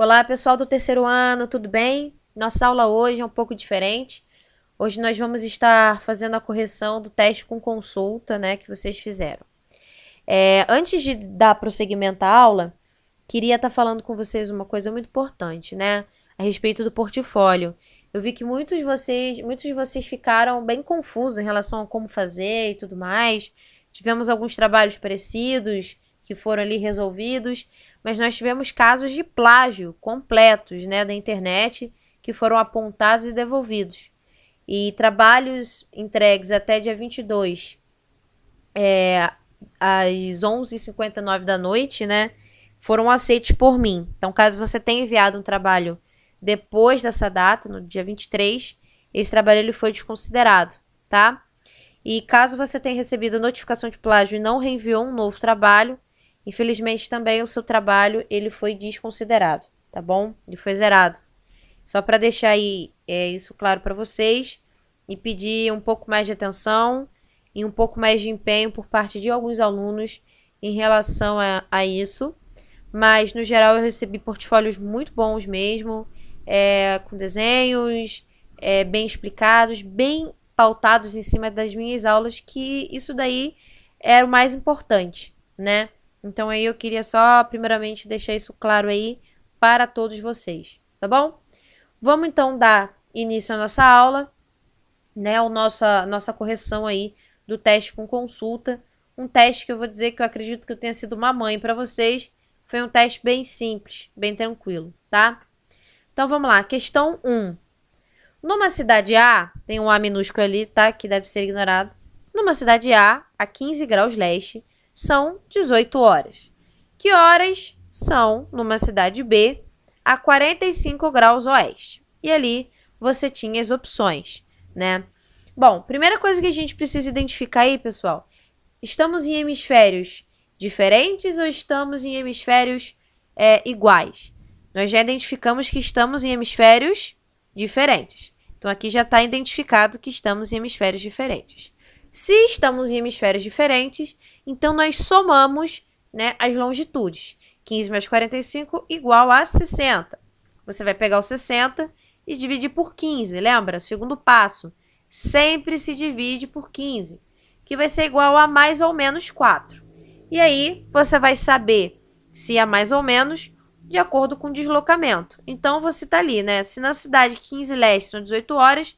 Olá, pessoal do terceiro ano, tudo bem? Nossa aula hoje é um pouco diferente. Hoje nós vamos estar fazendo a correção do teste com consulta, né, que vocês fizeram. Antes de dar prosseguimento à aula, queria estar falando com vocês uma coisa muito importante, né, a respeito do portfólio. Eu vi que muitos de vocês ficaram bem confusos em relação a como fazer e tudo mais. Tivemos alguns trabalhos parecidos que foram ali resolvidos, mas nós tivemos casos de plágio completos, né, da internet que foram apontados e devolvidos. E trabalhos entregues até dia 22, às 11h59 da noite, né, foram aceitos por mim. Então, caso você tenha enviado um trabalho depois dessa data, no dia 23, esse trabalho ele foi desconsiderado, tá? E caso você tenha recebido notificação de plágio e não reenviou um novo trabalho, infelizmente também o seu trabalho ele foi desconsiderado, tá bom? Ele foi zerado. Só para deixar aí isso claro para vocês e pedir um pouco mais de atenção e um pouco mais de empenho por parte de alguns alunos em relação a isso. Mas, no geral, eu recebi portfólios muito bons mesmo, com desenhos bem explicados, bem pautados em cima das minhas aulas, que isso daí era o mais importante, né? Então, aí eu queria só, primeiramente, deixar isso claro aí para todos vocês, tá bom? Vamos, então, dar início à nossa aula, né? A nossa correção aí do teste com consulta. Um teste que eu vou dizer que eu acredito que eu tenha sido uma mãe para vocês. Foi um teste bem simples, bem tranquilo, tá? Então, vamos lá. Questão 1. Numa cidade A, tem um A minúsculo ali, tá? Que deve ser ignorado. Numa cidade A 15 graus leste, são 18 horas. Que horas são numa cidade B a 45 graus oeste? E ali você tinha as opções, né? Bom, primeira coisa que a gente precisa identificar aí, pessoal, estamos em hemisférios diferentes ou estamos em hemisférios iguais? Nós já identificamos que estamos em hemisférios diferentes. Então, aqui já está identificado que estamos em hemisférios diferentes. Se estamos em hemisférios diferentes, então nós somamos, né, as longitudes. 15 mais 45 igual a 60. Você vai pegar o 60 e dividir por 15. Lembra? Segundo passo. Sempre se divide por 15, que vai ser igual a mais ou menos 4. E aí, você vai saber se é mais ou menos de acordo com o deslocamento. Então, você está ali, né? Se na cidade 15 leste são 18 horas,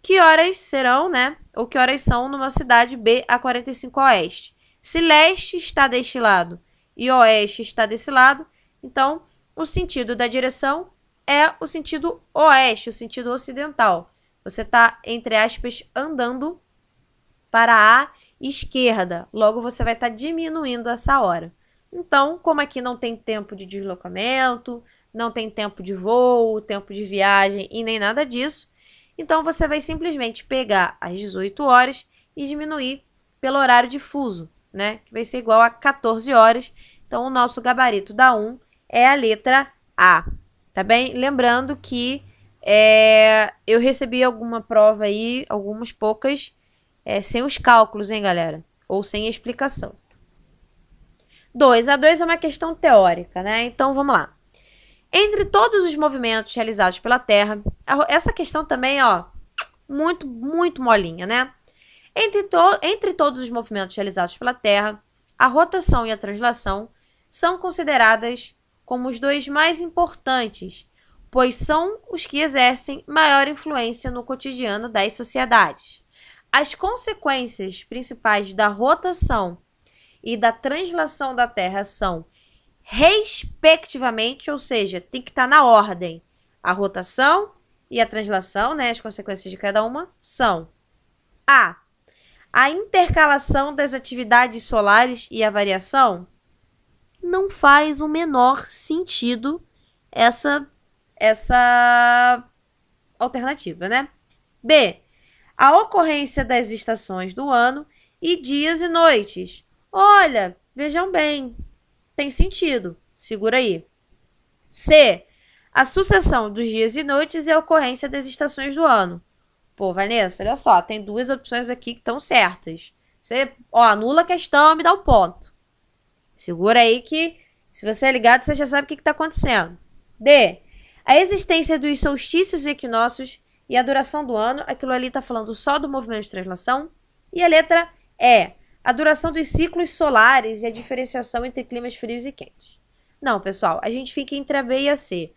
que horas serão, né? Ou que horas são numa cidade B a 45 oeste? Se leste está deste lado e oeste está desse lado, então o sentido da direção é o sentido oeste, o sentido ocidental. Você está, entre aspas, andando para a esquerda. Logo, você vai estar diminuindo essa hora. Então, como aqui não tem tempo de deslocamento, não tem tempo de voo, tempo de viagem e nem nada disso, então você vai simplesmente pegar as 18 horas e diminuir pelo horário difuso, né? Que vai ser igual a 14 horas. Então, o nosso gabarito da 1 é a letra A, tá bem? Lembrando que eu recebi alguma prova aí, algumas poucas, sem os cálculos, hein, galera? Ou sem a explicação. 2. A 2 é uma questão teórica, né? Então, vamos lá. Entre todos os movimentos realizados pela Terra, essa questão também, ó, muito, muito molinha, né? Entre todos os movimentos realizados pela Terra, a rotação e a translação são consideradas como os dois mais importantes, pois são os que exercem maior influência no cotidiano das sociedades. As consequências principais da rotação e da translação da Terra são, respectivamente, ou seja, tem que estar na ordem. A rotação e a translação, né, as consequências de cada uma, são a intercalação das atividades solares e a variação. Não faz o menor sentido essa alternativa, né? B. A ocorrência das estações do ano e dias e noites. Olha, vejam bem, tem sentido. Segura aí. C. A sucessão dos dias e noites e a ocorrência das estações do ano. Pô, Vanessa, olha só, tem duas opções aqui que estão certas. Você, anula a questão e me dá o ponto. Segura aí que, se você é ligado, você já sabe o que está acontecendo. D, a existência dos solstícios e equinócios e a duração do ano. Aquilo ali está falando só do movimento de translação. E a letra E, a duração dos ciclos solares e a diferenciação entre climas frios e quentes. Não, pessoal, a gente fica entre a B e a C.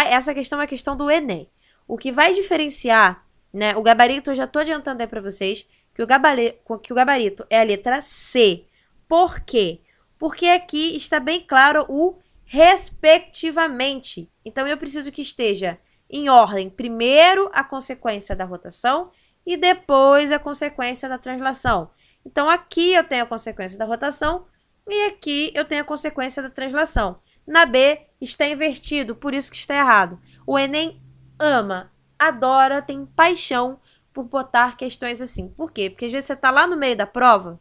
Essa questão é a questão do Enem. O que vai diferenciar, né, o gabarito, eu já estou adiantando aí para vocês, que o gabarito é a letra C. Por quê? Porque aqui está bem claro o respectivamente. Então, eu preciso que esteja em ordem, primeiro a consequência da rotação e depois a consequência da translação. Então, aqui eu tenho a consequência da rotação e aqui eu tenho a consequência da translação. Na B, está invertido, por isso que está errado. O Enem ama, adora, tem paixão por botar questões assim. Por quê? Porque às vezes você está lá no meio da prova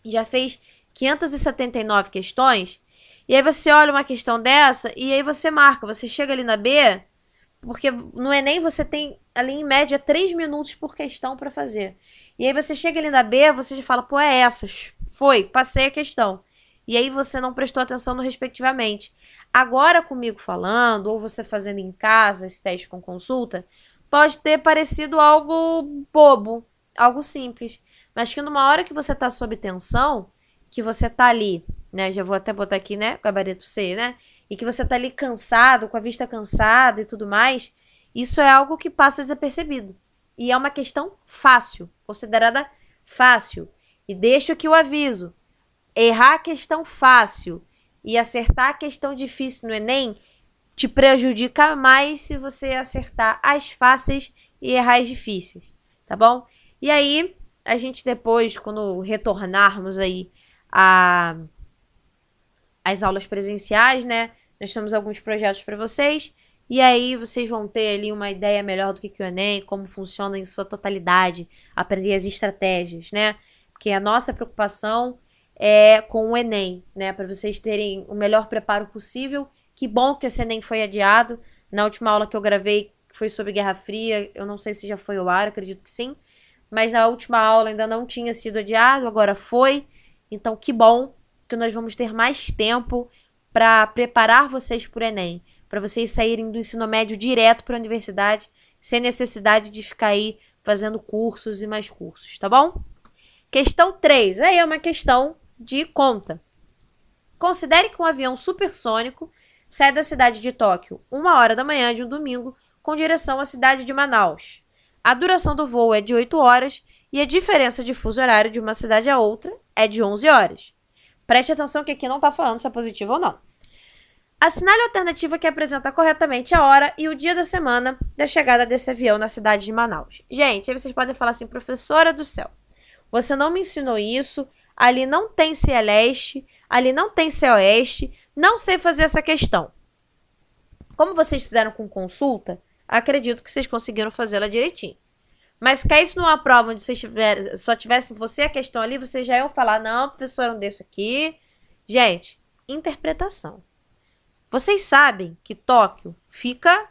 e já fez 579 questões, e aí você olha uma questão dessa e aí você marca. Você chega ali na B, porque no Enem você tem ali em média 3 minutos por questão para fazer. E aí você chega ali na B, você já fala, pô, é essas. Foi, passei a questão. E aí você não prestou atenção no respectivamente. Agora comigo falando, ou você fazendo em casa esse teste com consulta, pode ter parecido algo bobo, algo simples. Mas que numa hora que você tá sob tensão, que você tá ali, né? Já vou até botar aqui, né? Gabarito C, né? E que você tá ali cansado, com a vista cansada e tudo mais, isso é algo que passa desapercebido. E é uma questão fácil, considerada fácil. E deixo aqui o aviso. Errar a questão fácil e acertar a questão difícil no Enem te prejudica mais se você acertar as fáceis e errar as difíceis, tá bom? E aí, a gente depois, quando retornarmos aí às aulas presenciais, né? Nós temos alguns projetos para vocês. E aí, vocês vão ter ali uma ideia melhor do que o Enem, como funciona em sua totalidade, aprender as estratégias, né? Porque a nossa preocupação é com o Enem, né? Para vocês terem o melhor preparo possível. Que bom que esse Enem foi adiado. Na última aula que eu gravei, que foi sobre Guerra Fria, eu não sei se já foi ao ar, acredito que sim. Mas na última aula ainda não tinha sido adiado, agora foi. Então, que bom que nós vamos ter mais tempo para preparar vocês para o Enem. Para vocês saírem do ensino médio direto para a universidade, sem necessidade de ficar aí fazendo cursos e mais cursos, tá bom? Questão 3. Aí é uma questão de conta. Considere que um avião supersônico sai da cidade de Tóquio 1h da manhã de um domingo com direção à cidade de Manaus. A duração do voo é de 8 horas e a diferença de fuso horário de uma cidade a outra é de 11 horas. Preste atenção que aqui não está falando se é positivo ou não. Assinale a alternativa que apresenta corretamente a hora e o dia da semana da chegada desse avião na cidade de Manaus. Gente, aí vocês podem falar assim, professora do céu, você não me ensinou isso, ali não tem CELESTE, ali não tem CEOeste, não sei fazer essa questão. Como vocês fizeram com consulta, acredito que vocês conseguiram fazê-la direitinho. Mas se caísse numa prova onde vocês só tivessem você a questão ali, vocês já iam falar, não, professora, não deixa aqui. Gente, interpretação. Vocês sabem que Tóquio fica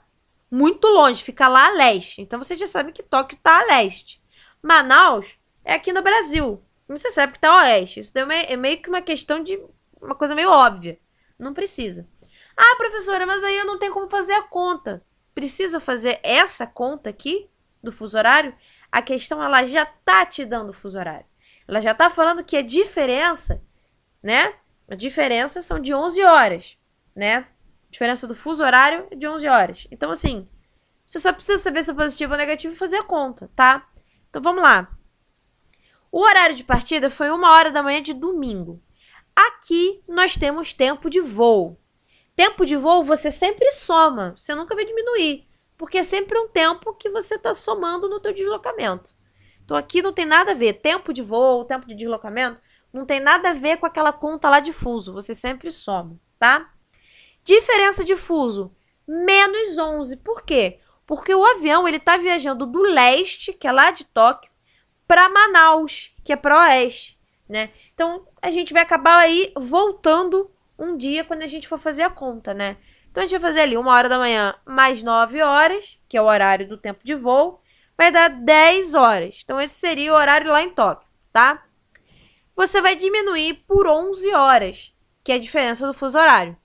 muito longe, fica lá a leste. Então, vocês já sabem que Tóquio está a leste. Manaus é aqui no Brasil. Você sabe que está a oeste. Isso é meio que uma questão de uma coisa meio óbvia. Não precisa. Ah, professora, mas aí eu não tenho como fazer a conta. Precisa fazer essa conta aqui do fuso horário? A questão, ela já está te dando o fuso horário. Ela já está falando que a diferença, né? A diferença são de 11 horas. Né? A diferença do fuso horário é de 11 horas. Então, assim, você só precisa saber se é positivo ou negativo e fazer a conta, tá? Então, vamos lá. O horário de partida foi 1h da manhã de domingo. Aqui, nós temos tempo de voo. Tempo de voo, você sempre soma. Você nunca vai diminuir. Porque é sempre um tempo que você está somando no teu deslocamento. Então, aqui não tem nada a ver. Tempo de voo, tempo de deslocamento, não tem nada a ver com aquela conta lá de fuso. Você sempre soma, tá? Diferença de fuso, menos 11. Por quê? Porque o avião ele está viajando do leste, que é lá de Tóquio, para Manaus, que é para o oeste, né? Então, a gente vai acabar aí voltando um dia quando a gente for fazer a conta, né? Então, a gente vai fazer ali 1h da manhã mais 9 horas, que é o horário do tempo de voo, vai dar 10 horas. Então, esse seria o horário lá em Tóquio, tá? Você vai diminuir por 11 horas, que é a diferença do fuso horário.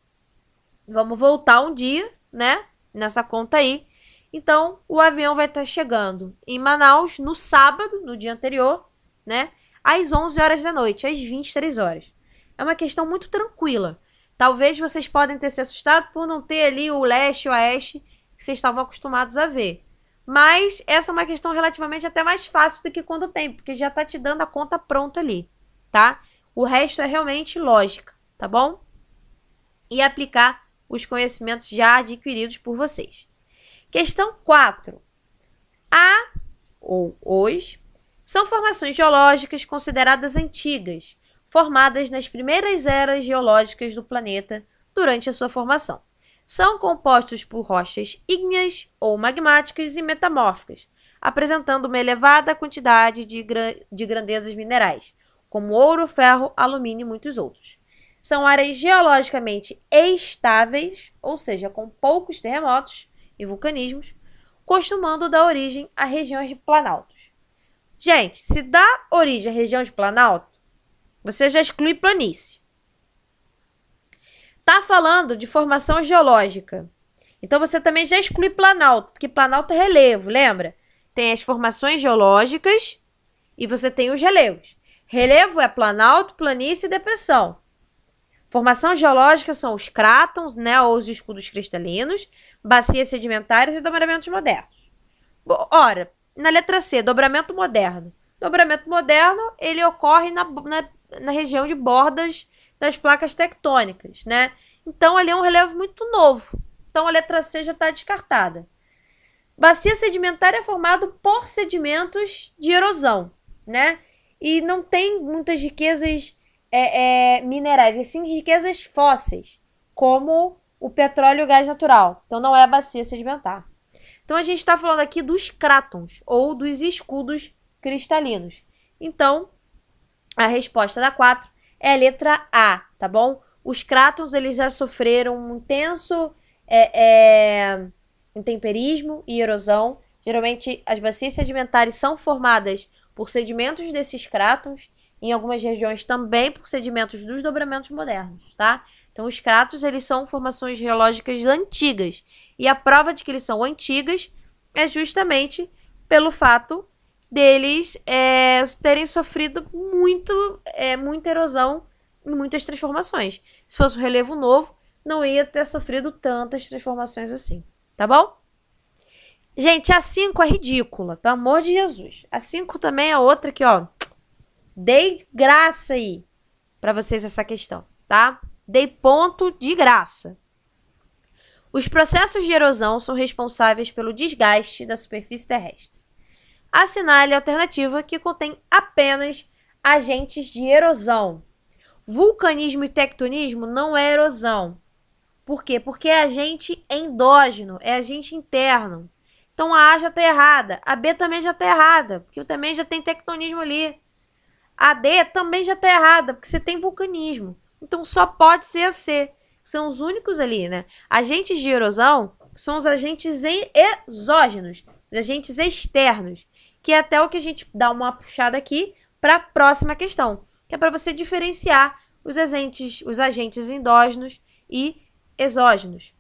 Vamos voltar um dia, né? Nessa conta aí. Então, o avião vai estar chegando em Manaus no sábado, no dia anterior, né? Às 11 horas da noite, às 23 horas. É uma questão muito tranquila. Talvez vocês podem ter se assustado por não ter ali o leste e o oeste que vocês estavam acostumados a ver. Mas essa é uma questão relativamente até mais fácil do que quando tem, porque já tá te dando a conta pronta ali, tá? O resto é realmente lógica, tá bom? E aplicar os conhecimentos já adquiridos por vocês. Questão 4. A ou os são formações geológicas consideradas antigas, formadas nas primeiras eras geológicas do planeta durante a sua formação. São compostos por rochas ígneas ou magmáticas e metamórficas, apresentando uma elevada quantidade de grandezas minerais, como ouro, ferro, alumínio e muitos outros. São áreas geologicamente estáveis, ou seja, com poucos terremotos e vulcanismos, costumando dar origem a regiões de planaltos. Gente, se dá origem à região de planalto, você já exclui planície. Tá falando de formação geológica. Então você também já exclui planalto, porque planalto é relevo, lembra? Tem as formações geológicas e você tem os relevos. Relevo é planalto, planície e depressão. Formação geológica são os crátons, né, ou os escudos cristalinos, bacias sedimentares e dobramentos modernos. Ora, na letra C, dobramento moderno. Dobramento moderno, ele ocorre na região de bordas das placas tectônicas, né? Então, ali é um relevo muito novo. Então, a letra C já está descartada. Bacia sedimentar é formado por sedimentos de erosão, né? E não tem muitas riquezas minerais, e sim riquezas fósseis, como o petróleo e o gás natural. Então, não é a bacia sedimentar. Então, a gente está falando aqui dos crátons, ou dos escudos cristalinos. Então, a resposta da 4 é a letra A, tá bom? Os crátons, eles já sofreram um intenso intemperismo e erosão. Geralmente, as bacias sedimentares são formadas por sedimentos desses crátons, em algumas regiões também por sedimentos dos dobramentos modernos, tá? Então, os crátons, eles são formações geológicas antigas. E a prova de que eles são antigas é justamente pelo fato deles terem sofrido muita erosão e muitas transformações. Se fosse um relevo novo, não ia ter sofrido tantas transformações assim, tá bom? Gente, a 5 é ridícula, pelo amor de Jesus. A 5 também é outra aqui, ó. Dei graça aí pra vocês essa questão, tá? Dei ponto de graça. Os processos de erosão são responsáveis pelo desgaste da superfície terrestre. Assinale a alternativa que contém apenas agentes de erosão. Vulcanismo e tectonismo não é erosão. Por quê? Porque é agente endógeno, é agente interno. Então a A já está errada, a B também já está errada, porque também já tem tectonismo ali. A D também já está errada, porque você tem vulcanismo. Então só pode ser a C, que são os únicos ali, né? Agentes de erosão são os agentes exógenos, os agentes externos, que é até o que a gente dá uma puxada aqui para a próxima questão, que é para você diferenciar os agentes endógenos e exógenos.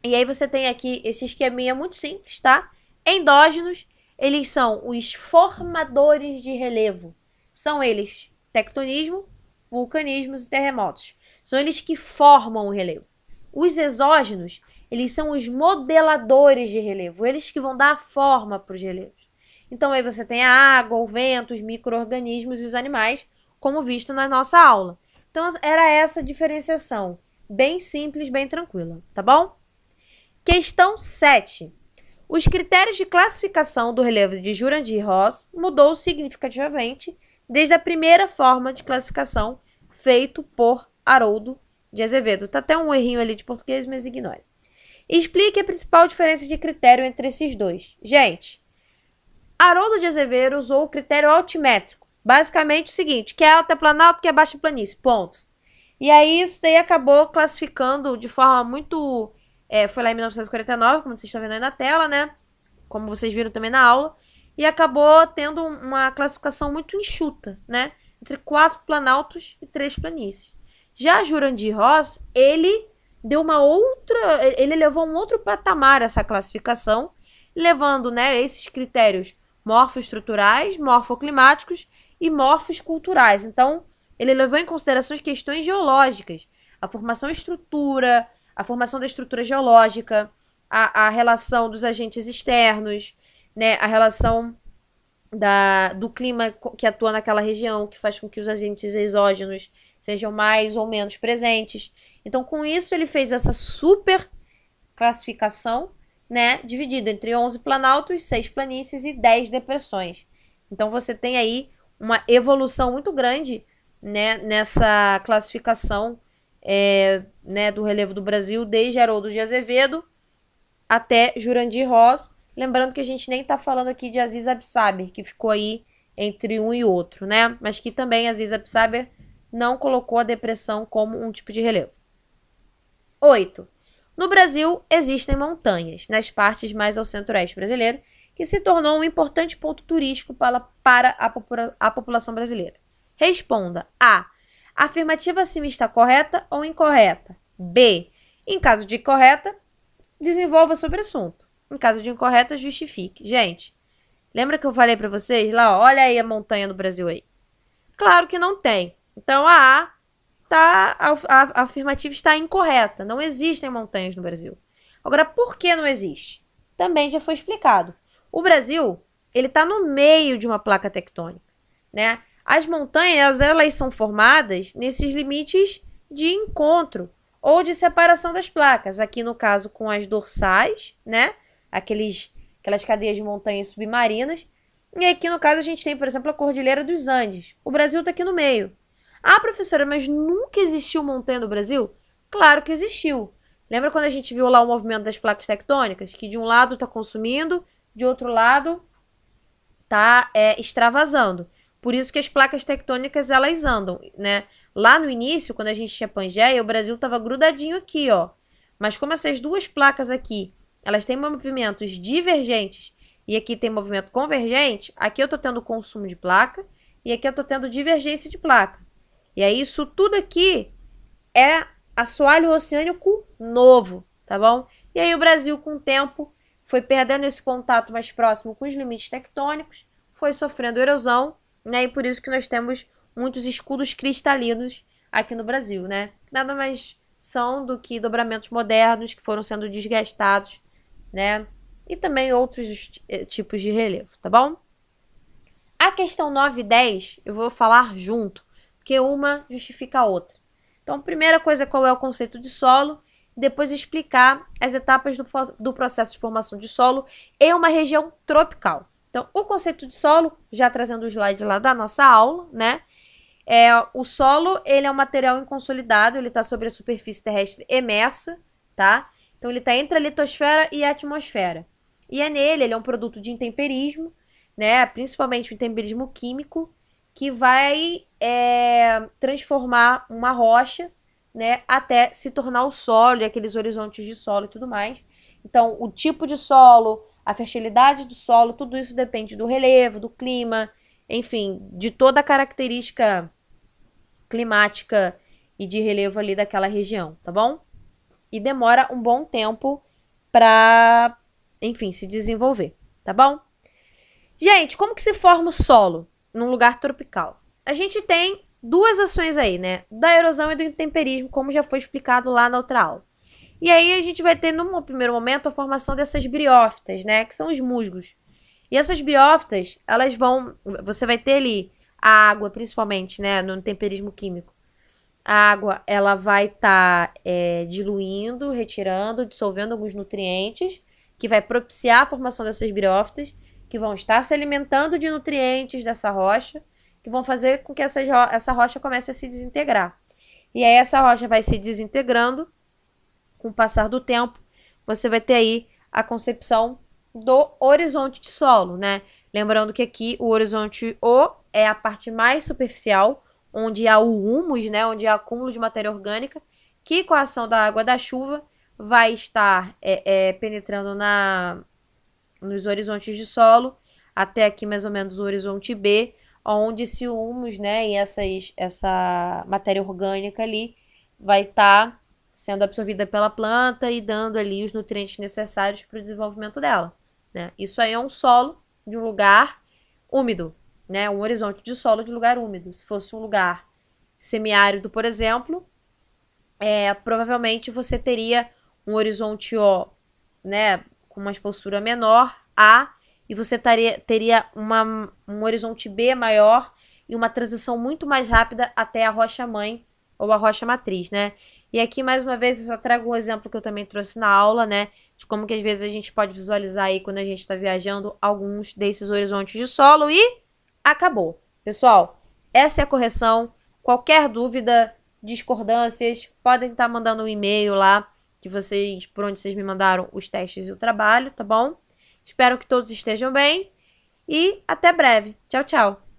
E aí você tem aqui esse esqueminha muito simples, tá? Endógenos, eles são os formadores de relevo. São eles tectonismo, vulcanismos e terremotos. São eles que formam o relevo. Os exógenos, eles são os modeladores de relevo, eles que vão dar a forma para os relevos. Então aí você tem a água, o vento, os micro-organismos e os animais, como visto na nossa aula. Então era essa a diferenciação, bem simples, bem tranquila, tá bom? Questão 7. Os critérios de classificação do relevo de Jurandir-Ross mudou significativamente desde a primeira forma de classificação feito por Haroldo de Azevedo. Tá até um errinho ali de português, mas ignore. Explique a principal diferença de critério entre esses dois. Gente, Haroldo de Azevedo usou o critério altimétrico. Basicamente o seguinte, que é alta planalto, que é baixa planície, ponto. E aí isso daí acabou classificando de forma muito... foi lá em 1949, como vocês estão vendo aí na tela, né? Como vocês viram também na aula. E acabou tendo uma classificação muito enxuta, né? Entre 4 planaltos e 3 planícies. Já Jurandir Ross, ele deu uma outra, ele levou um outro patamar essa classificação, levando, né, esses critérios morfoestruturais, morfoclimáticos e morfos-culturais. Então, ele levou em consideração as questões geológicas, a formação e estrutura, a formação da estrutura geológica, a relação dos agentes externos, né, a relação do clima que atua naquela região, que faz com que os agentes exógenos sejam mais ou menos presentes. Então, com isso, ele fez essa super classificação, né, dividido entre 11 planaltos, 6 planícies e 10 depressões. Então, você tem aí uma evolução muito grande, né, nessa classificação né, do relevo do Brasil, desde Haroldo de Azevedo até Jurandir Ross. Lembrando que a gente nem está falando aqui de Aziz Absaber, que ficou aí entre um e outro, né? Mas que também Aziz Absaber não colocou a depressão como um tipo de relevo. 8. No Brasil, existem montanhas, nas partes mais ao centro-oeste brasileiro, que se tornou um importante ponto turístico para a população brasileira. Responda A. A afirmativa acima está correta ou incorreta? B. Em caso de correta, desenvolva sobre o assunto. Em caso de incorreta, justifique. Gente, lembra que eu falei para vocês lá, ó, olha aí a montanha do Brasil aí. Claro que não tem. Então a afirmativa está incorreta. Não existem montanhas no Brasil. Agora, por que não existe? Também já foi explicado. O Brasil, ele está no meio de uma placa tectônica, né? As montanhas, elas são formadas nesses limites de encontro ou de separação das placas. Aqui, no caso, com as dorsais, né? Aquelas cadeias de montanhas submarinas. E aqui, no caso, a gente tem, por exemplo, a Cordilheira dos Andes. O Brasil está aqui no meio. Ah, professora, mas nunca existiu montanha no Brasil? Claro que existiu. Lembra quando a gente viu lá o movimento das placas tectônicas? Que de um lado está consumindo, de outro lado está extravasando. Por isso que as placas tectônicas, elas andam, né? Lá no início, quando a gente tinha Pangeia, o Brasil estava grudadinho aqui, ó. Mas como essas duas placas aqui, elas têm movimentos divergentes e aqui tem movimento convergente, aqui eu estou tendo consumo de placa e aqui eu estou tendo divergência de placa. E aí isso tudo aqui é assoalho oceânico novo, tá bom? E aí o Brasil, com o tempo, foi perdendo esse contato mais próximo com os limites tectônicos, foi sofrendo erosão, né? E por isso que nós temos muitos escudos cristalinos aqui no Brasil, né? Nada mais são do que dobramentos modernos que foram sendo desgastados, né? E também outros tipos de relevo, tá bom? A questão 9 e 10 eu vou falar junto, porque uma justifica a outra. Então, primeira coisa, qual é o conceito de solo, depois explicar as etapas do processo de formação de solo em uma região tropical. Então, o conceito de solo, já trazendo o slide lá da nossa aula, né? O solo, ele é um material inconsolidado, ele está sobre a superfície terrestre emersa, tá? Então, ele está entre a litosfera e a atmosfera. E ele é um produto de intemperismo, né? Principalmente o intemperismo químico, que vai transformar uma rocha, né, até se tornar o solo e aqueles horizontes de solo e tudo mais. Então, o tipo de solo, a fertilidade do solo, tudo isso depende do relevo, do clima, enfim, de toda a característica climática e de relevo ali daquela região, tá bom? E demora um bom tempo para, enfim, se desenvolver, tá bom? Gente, como que se forma o solo num lugar tropical? A gente tem duas ações aí, né? Da erosão e do intemperismo, como já foi explicado lá na outra aula. E aí a gente vai ter, no primeiro momento, a formação dessas briófitas, né? Que são os musgos. E essas briófitas, elas vão... Você vai ter ali a água, principalmente, né? No intemperismo químico. A água, ela vai estar diluindo, retirando, dissolvendo alguns nutrientes, que vai propiciar a formação dessas briófitas, que vão estar se alimentando de nutrientes dessa rocha, que vão fazer com que essa rocha comece a se desintegrar. E aí essa rocha vai se desintegrando, com o passar do tempo, você vai ter aí a concepção do horizonte de solo, né? Lembrando que aqui o horizonte O é a parte mais superficial, onde há o humus, né? Onde há acúmulo de matéria orgânica, que com a ação da água da chuva vai estar penetrando nos horizontes de solo, até aqui mais ou menos o horizonte B, onde esse humus, né, e essa matéria orgânica ali vai estar sendo absorvida pela planta e dando ali os nutrientes necessários para o desenvolvimento dela, né? Isso aí é um solo de um lugar úmido, né? Um horizonte de solo de lugar úmido. Se fosse um lugar semiárido, por exemplo, provavelmente você teria um horizonte O, né, com uma espessura menor, A, e você teria um horizonte B maior e uma transição muito mais rápida até a rocha mãe ou a rocha matriz, né? E aqui, mais uma vez, eu só trago um exemplo que eu também trouxe na aula, né? De como que às vezes a gente pode visualizar aí quando a gente está viajando alguns desses horizontes de solo e acabou. Pessoal, essa é a correção. Qualquer dúvida, discordâncias, podem estar mandando um e-mail lá por onde vocês me mandaram os testes e o trabalho, tá bom? Espero que todos estejam bem e até breve. Tchau, tchau.